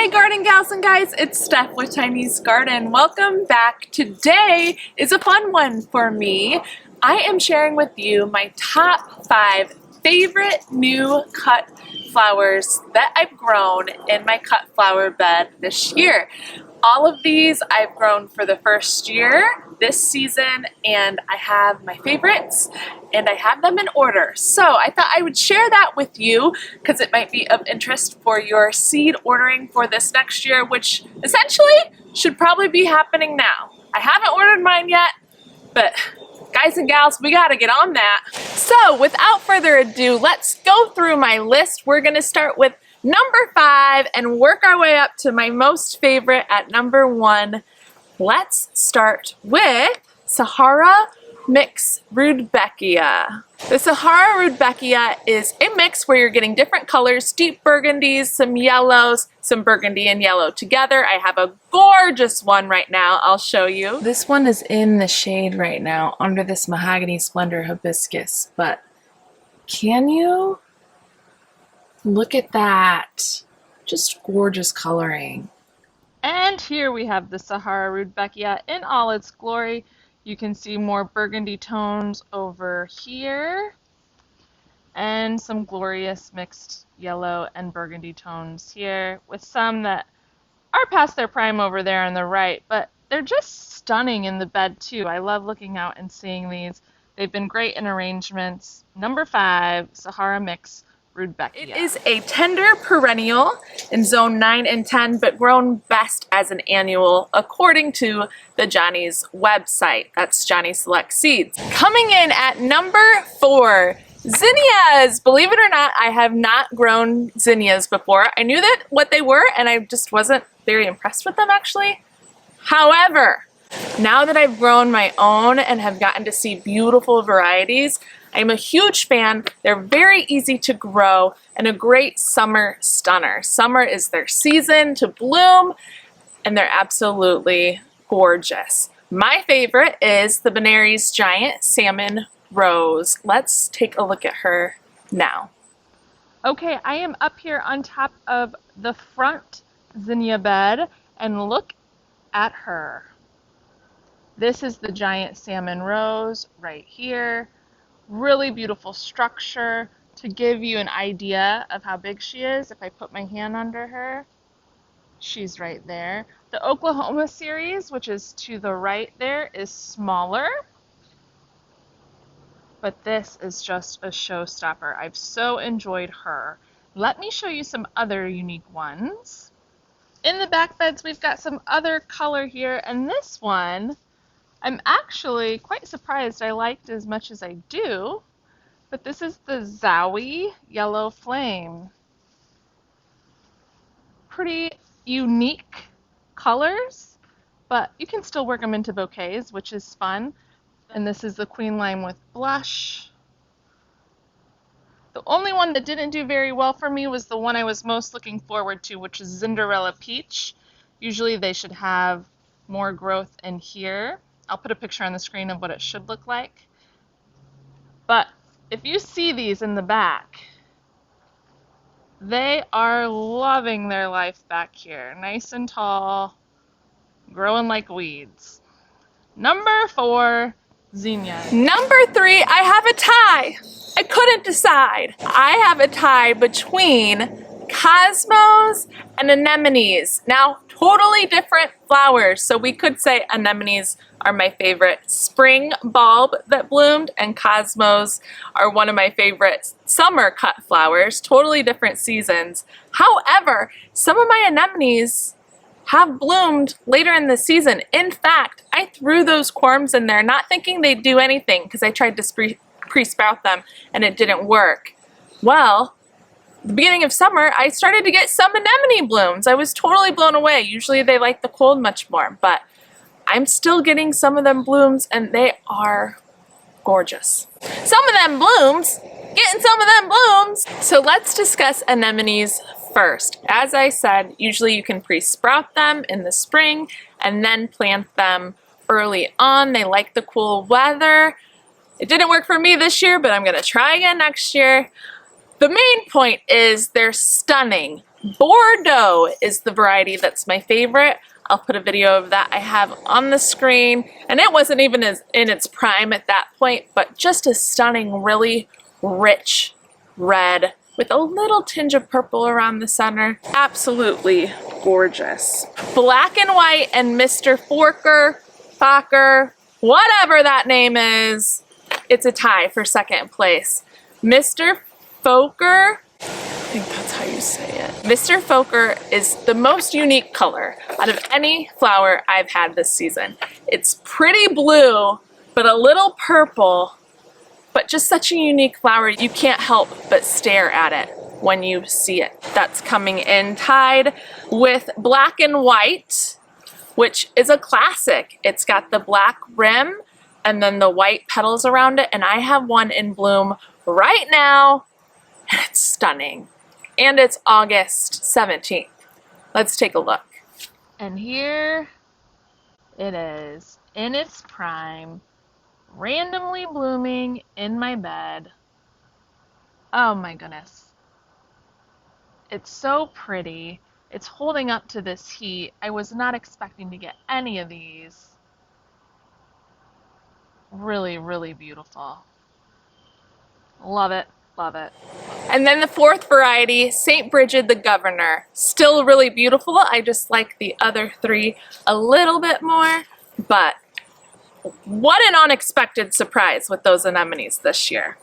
Hey garden gals and guys, it's Steph with Tiny's Garden. Welcome back. Today is a fun one for me. I am sharing with you my top 5 favorite new cut flowers that I've grown in my cut flower bed this year. All of these I've grown for the first year this season, and I have my favorites and I have them in order. So I thought I would share that with you because it might be of interest for your seed ordering for this next year, which essentially should probably be happening now. I haven't ordered mine yet, but guys and gals, we gotta get on that. So without further ado, let's go through my list. We're gonna start with number 5 and work our way up to my most favorite at number 1. Let's start with Sahara Mix Rudbeckia. The Sahara Rudbeckia is a mix where you're getting different colors, deep burgundies, some yellows, some burgundy and yellow together. I have a gorgeous one right now. I'll show you. This one is in the shade right now under this Mahogany Splendor hibiscus, but can you? Look at that. Just gorgeous coloring. And here we have the Sahara Rudbeckia in all its glory. You can see more burgundy tones over here and some glorious mixed yellow and burgundy tones here, with some that are past their prime over there on the right, but they're just stunning in the bed too. I love looking out and seeing these. They've been great in arrangements. Number 5, Sahara Mix Rudbeckia. It is a tender perennial in zone 9 and 10, but grown best as an annual according to the Johnny's website. That's Johnny Select Seeds. Coming in at number 4, Zinnias. Believe it or not, I have not grown zinnias before. I knew that what they were, and I just wasn't very impressed with them actually. However, now that I've grown my own and have gotten to see beautiful varieties, I'm a huge fan. They're very easy to grow and a great summer stunner. Summer is their season to bloom, and they're absolutely gorgeous. My favorite is the Benary's Giant Salmon Rose. Let's take a look at her now. Okay, I am up here on top of the front zinnia bed, and look at her. This is the Giant Salmon Rose right here. Really beautiful structure. To give you an idea of how big she is, if I put my hand under her, she's right there. The Oklahoma series, which is to the right there, is smaller, but this is just a showstopper. I've so enjoyed her. Let me show you some other unique ones. In the back beds, we've got some other color here, and this one I'm actually quite surprised I liked as much as I do, but this is the Zowie Yellow Flame. Pretty unique colors, but you can still work them into bouquets, which is fun. And this is the Queen Lime with Blush. The only one that didn't do very well for me was the one I was most looking forward to, which is Cinderella Peach. Usually they should have more growth in here. I'll put a picture on the screen of what it should look like. But if you see these in the back, they are loving their life back here. Nice and tall, growing like weeds. Number 4, Zinnia. Number 3, I have a tie. I couldn't decide. I have a tie between Cosmos and Anemones. Now, totally different flowers. So we could say Anemones are my favorite spring bulb that bloomed, and Cosmos are one of my favorite summer cut flowers. Totally different seasons. However, some of my Anemones have bloomed later in the season. In fact, I threw those corms in there not thinking they'd do anything because I tried to pre-sprout them and it didn't work. Well, the beginning of summer, I started to get some anemone blooms. I was totally blown away. Usually they like the cold much more, but I'm still getting some of them blooms, and they are gorgeous. Some of them blooms, getting some of them blooms. So let's discuss anemones first. As I said, usually you can pre-sprout them in the spring and then plant them early on. They like the cool weather. It didn't work for me this year, but I'm gonna try again next year. The main point is they're stunning. Bordeaux is the variety that's my favorite. I'll put a video of that I have on the screen, and it wasn't even in its prime at that point, but just a stunning, really rich red with a little tinge of purple around the center. Absolutely gorgeous. Black and White and Mr. Fokker, whatever that name is, it's a tie for second place. Mr. Fokker, I think that's how you say it. Mr. Fokker is the most unique color out of any flower I've had this season. It's pretty blue, but a little purple, but just such a unique flower, you can't help but stare at it when you see it. That's coming in tied with Black and White, which is a classic. It's got the black rim and then the white petals around it, and I have one in bloom right now, and it's stunning. And it's August 17th. Let's take a look. And here it is, in its prime, randomly blooming in my bed. Oh my goodness. It's so pretty. It's holding up to this heat. I was not expecting to get any of these. Really, really beautiful. Love it, love it. And then the fourth variety, St. Brigid the Govenor. Still really beautiful. I just like the other three a little bit more, but what an unexpected surprise with those anemones this year.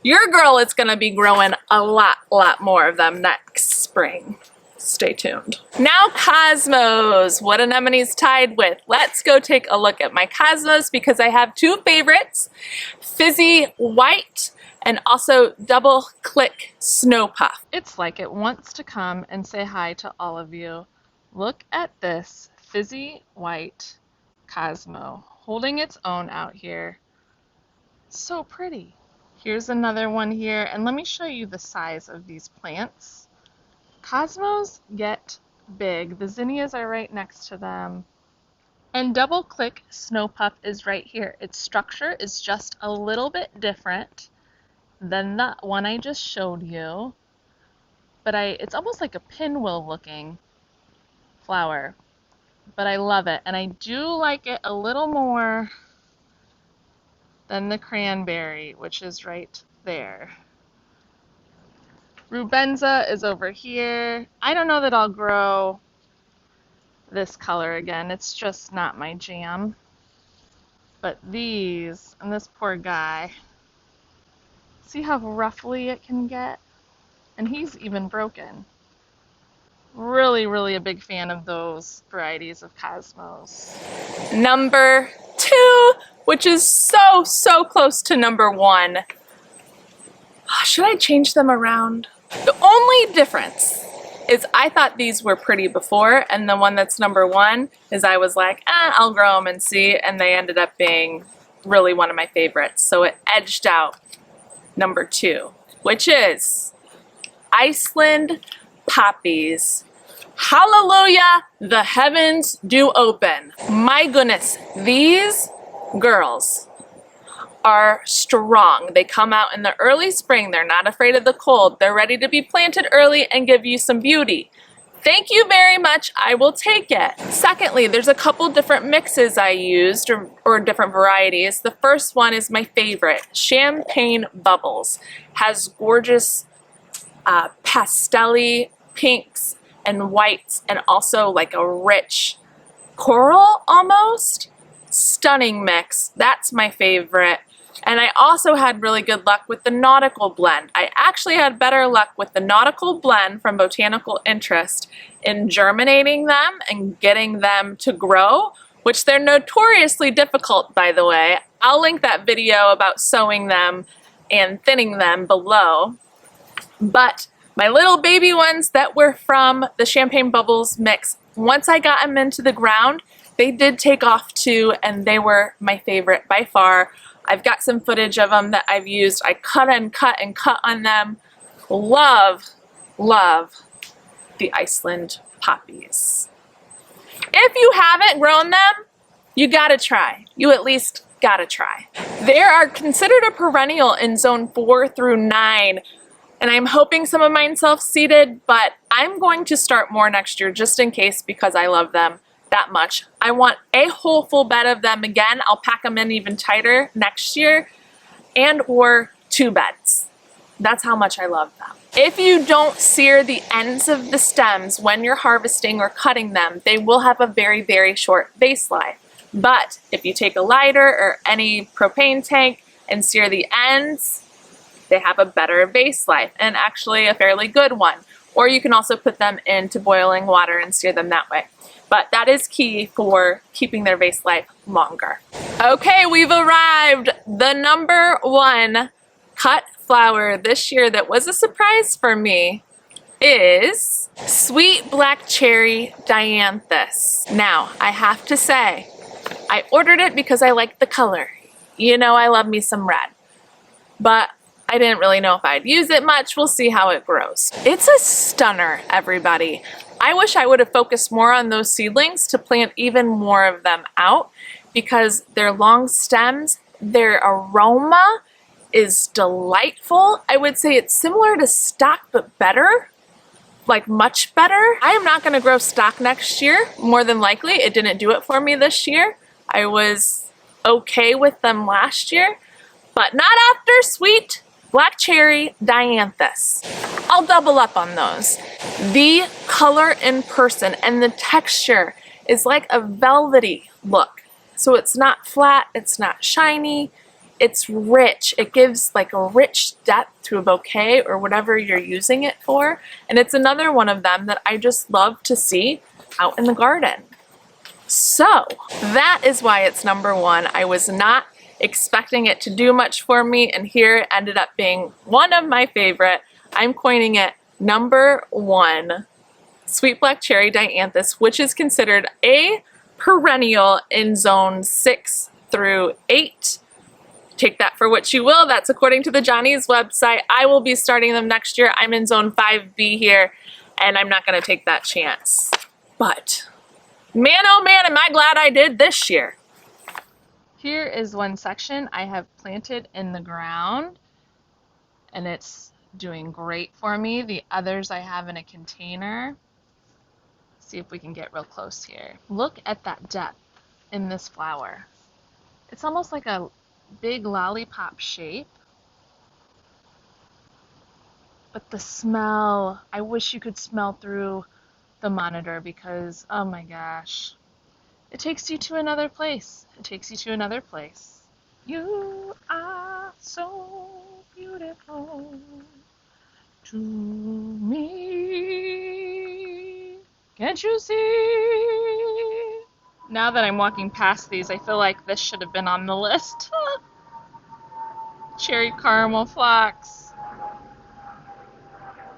Your girl is gonna be growing a lot more of them next spring. Stay tuned. Now cosmos, what anemones tied with? Let's go take a look at my cosmos because I have two favorites, Fizzy White and also Double Click Snow Puff. It's like it wants to come and say hi to all of you. Look at this Fizzy White Cosmo holding its own out here. So pretty. Here's another one here, and let me show you the size of these plants. Cosmos get big. The zinnias are right next to them. And Double Click Snow Puff is right here. Its structure is just a little bit different than the one I just showed you, but it's almost like a pinwheel looking flower, but I love it, and I do like it a little more than the cranberry, which is right there. Rubenza is over here. I don't know that I'll grow this color again. It's just not my jam. But these, and this poor guy, see how roughly it can get? And he's even broken. Really, really a big fan of those varieties of cosmos. Number 2, which is so close to number 1. Should I change them around? The only difference is I thought these were pretty before, and the one that's number 1 is I was like, I'll grow them and see, and they ended up being really one of my favorites. So it edged out number 2, which is Iceland Poppies. Hallelujah, the heavens do open. My goodness, these girls are strong. They come out in the early spring. They're not afraid of the cold. They're ready to be planted early and give you some beauty. Thank you very much. I will take it. Secondly, there's a couple different mixes I used or different varieties. The first one is my favorite, Champagne Bubbles. Has gorgeous pastel-y pinks and whites and also like a rich coral almost. Stunning mix. That's my favorite. And I also had really good luck with the Naudicule blend. I actually had better luck with the Naudicule blend from Botanical Interest in germinating them and getting them to grow, which they're notoriously difficult, by the way. I'll link that video about sowing them and thinning them below. But my little baby ones that were from the Champagne Bubbles mix, once I got them into the ground, they did take off too, and they were my favorite by far. I've got some footage of them that I've used. I cut and cut and cut on them. Love the Iceland Poppies. If you haven't grown them, you gotta try. You at least gotta try. They are considered a perennial in zone 4 through 9. And I'm hoping some of mine self-seeded, but I'm going to start more next year just in case because I love them that much. I want a whole full bed of them again. I'll pack them in even tighter next year, and or 2 beds. That's how much I love them. If you don't sear the ends of the stems when you're harvesting or cutting them, they will have a very, very short vase life. But if you take a lighter or any propane tank and sear the ends, they have a better vase life, and actually a fairly good one. Or you can also put them into boiling water and sear them that way. But that is key for keeping their vase life longer. Okay, we've arrived. The number 1 cut flower this year that was a surprise for me is Sweet Black Cherry Dianthus. Now, I have to say, I ordered it because I like the color. You know I love me some red. But I didn't really know if I'd use it much. We'll see how it grows. It's a stunner, everybody. I wish I would have focused more on those seedlings to plant even more of them out because their long stems, their aroma is delightful. I would say it's similar to stock, but better, like much better. I am not gonna grow stock next year, more than likely. It didn't do it for me this year. I was okay with them last year, but not after Sweet Black Cherry Dianthus. I'll double up on those. The color in person and the texture is like a velvety look. So it's not flat, it's not shiny, it's rich. It gives like a rich depth to a bouquet or whatever you're using it for. And it's another one of them that I just love to see out in the garden. So that is why it's number 1. I was not expecting it to do much for me, and here it ended up being one of my favorite. I'm coining it number 1 Sweet Black Cherry Dianthus, which is considered a perennial in zone 6 through 8. Take that for what you will. That's according to the Johnny's website. I will be starting them next year. I'm in zone 5B here, and I'm not going to take that chance. But man, oh man, am I glad I did this year. Here is one section I have planted in the ground, and it's doing great for me. The others I have in a container. See if we can get real close here. Look at that depth in this flower. It's almost like a big lollipop shape. But the smell, I wish you could smell through the monitor because, oh my gosh, it takes you to another place. It takes you to another place. You are so beautiful to me. Can't you see? Now that I'm walking past these, I feel like this should have been on the list. Cherry caramel flocks.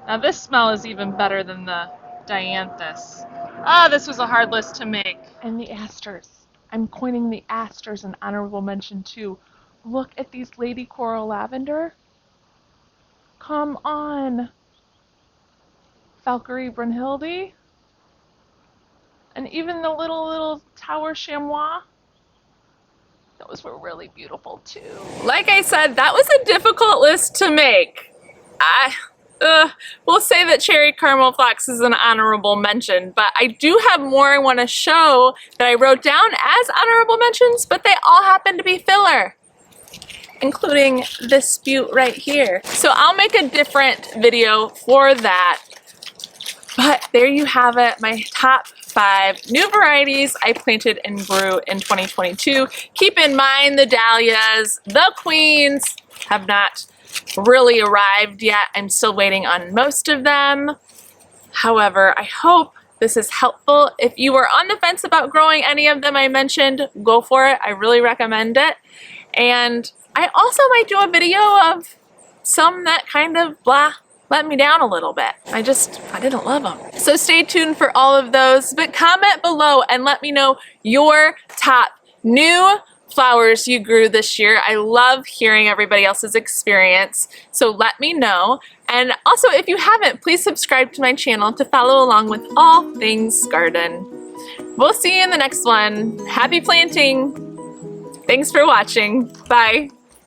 Now this smell is even better than the Dianthus. Ah, this was a hard list to make. And the asters. I'm coining the asters an honorable mention too. Look at these lady coral lavender. Come on. Valkyrie Brunhilde. And even the little tower chamois. Those were really beautiful too. Like I said, that was a difficult list to make. We'll say that cherry caramel flocks is an honorable mention, but I do have more I want to show that I wrote down as honorable mentions, but they all happen to be filler, including this butte right here. So I'll make a different video for that. But there you have it, my top 5 new varieties I planted and grew in 2022. Keep in mind the dahlias, the queens have not really arrived yet. I'm still waiting on most of them. However, I hope this is helpful. If you were on the fence about growing any of them I mentioned, go for it. I really recommend it. And I also might do a video of some that kind of let me down a little bit. I didn't love them. So stay tuned for all of those, but comment below and let me know your top new flowers you grew this year. I love hearing everybody else's experience, so let me know. And also, if you haven't, please subscribe to my channel to follow along with all things garden. We'll see you in the next one. Happy planting! Thanks for watching. Bye.